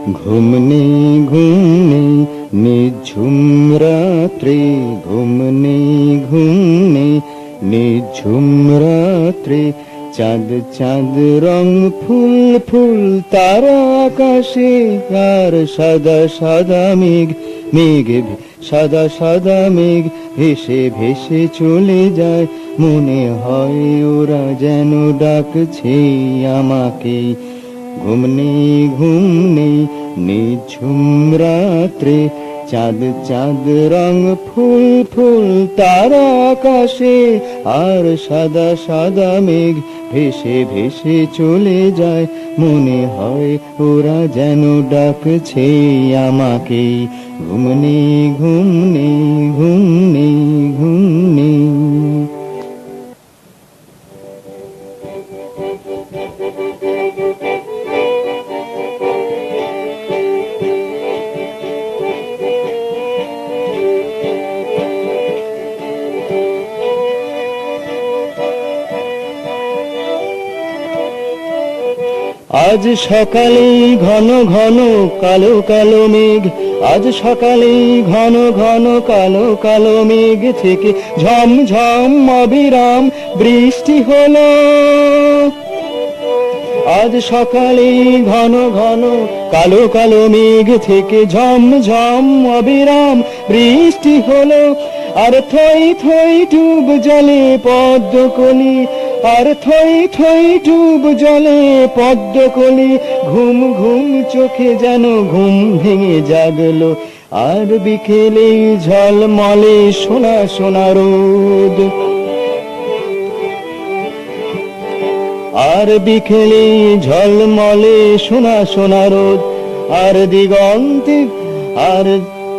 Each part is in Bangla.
ঘুম নেই ঘুম নেই নিঝুম রাত্রে, ঘুম নেই ঘুম নেই নিঝুম রাত্রে। চাঁদ চাঁদ রং ফুল ফুল তারা আকাশে, আর সাদা সাদা মেঘ মেঘ সাদা সাদা মেঘ ভেসে ভেসে চলে যায়। মনে হয় ওরা যেন ডাকছে আমাকে। ঘুম নেই ঘুম নেই নিঝুম রাত্রে। চাঁদ চাঁদ রং ফুল ফুল তারা আকাশে, আর সাদা সাদা মেঘ ভেসে ভেসে চলে যায়। মনে হয় ওরা যেন ডাকছে আমাকে। ঘুম নেই ঘুম নেই ঘুম নেই ঘুম নেই। আজ সকালে ঘন ঘন কালো কালো মেঘ, আজ সকালে ঘন ঘন কালো কালো মেঘ থেকে ঝমঝম অবিরাম বৃষ্টি হলো। আজ সকালে ঘন ঘন কালো কালো মেঘ থেকে ঝমঝম অবিরাম বৃষ্টি হলো। আর থই থই ডুব জলে পদ্মকলি, আর থই থই ডুব জলে পদ্মকলি। ঘুম ঘুম চোখে যেন ঘুম ভেঙে জাগলো। আর বিকেলে ঝলমলে সোনা সোনা রোদ, আর বিকেলে ঝলমলে সোনা সোনা রোদ। আর দিগন্তে, আর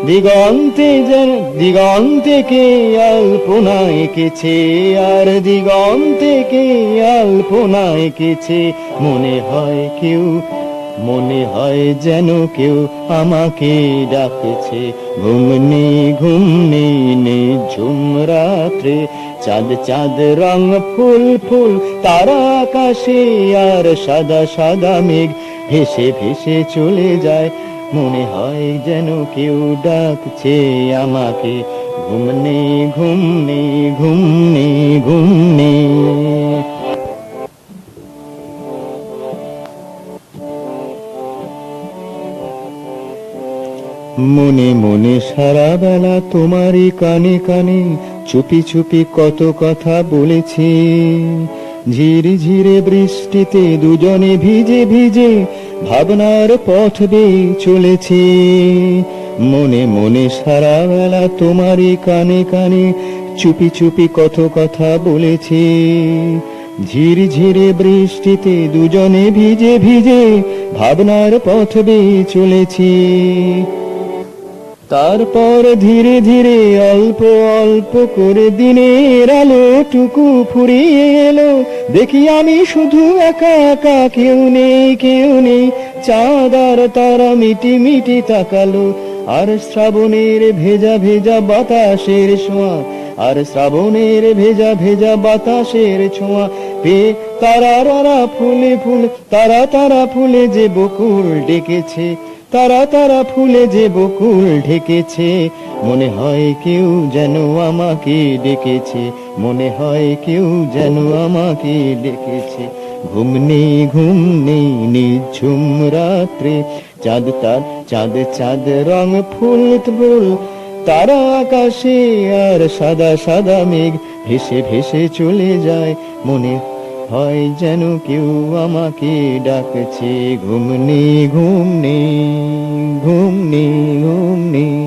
দিগন্তে যেন দিগন্তে কে আলপনা এঁকেছে, আর দিগন্তে কে আলপনা এঁকেছে। মনে হয় কেউ, মনে হয় যেন কেউ আমাকে ডাকছে। ঘুম নেই ঘুম নেই নিঝুম রাত্রে। চাঁদ চাঁদ রং ফুল ফুল তারা আকাশে, আর সাদা সাদা মেঘ ভেসে ভেসে চলে যায়। মনে হয় যেন কেউ ডাকছে আমাকে। ঘুম নেই ঘুম নেই ঘুম নেই ঘুম নেই। মনে মনে সারা বেলা তোমারই কানে কানে চুপি চুপি কত কথা বলেছি। ঝিরি ঝিরে বৃষ্টিতে দুজনে ভিজে ভিজে ভাবনার পথ বেয়ে চলেছি। মনে মনে সারা বেলা তোমারই কানে কানে চুপি চুপি কত কথা বলেছি। ঝিরি ঝিরে বৃষ্টিতে দুজনে ভিজে ভিজে ভাবনার পথ বেয়ে চলেছি। তারপর ধীরে ধীরে অল্প অল্প করে দিনের আলোটুকু ফুরিয়ে এলো। দেখি আমি শুধু একা একা, কেউ নেই কেউ নেই। চাঁদ আর তারা মিটি মিটি তাকালো। আর শ্রাবণের ভেজা ভেজা বাতাসের ছোঁয়া, আর শ্রাবণের ভেজা ভেজা বাতাসের ছোঁয়া পেয়ে তারা ফুলে ফুলে, তারা তারা ফুলে যে বকুল ডেকেছে, তারা তারা ফুলে যে বকুল ঢেকেছে। মনে হয় কেউ যেন আমাকে ডেকেছে, মনে হয় কেউ যেন আমাকে ডেকেছে। ঘুম নেই ঘুম নেই নিঝুম রাত্রে। চাঁদ তার চাঁদ চাঁদ রং ফুল ফুল তারা আকাশে, আর সাদা সাদা মেঘ ভেসে ভেসে চলে যায়। মনে হয় যেন কেউ আমাকে ডাকছে। ঘুম নেই ঘুম নেই ঘুম নেই ঘুম নেই।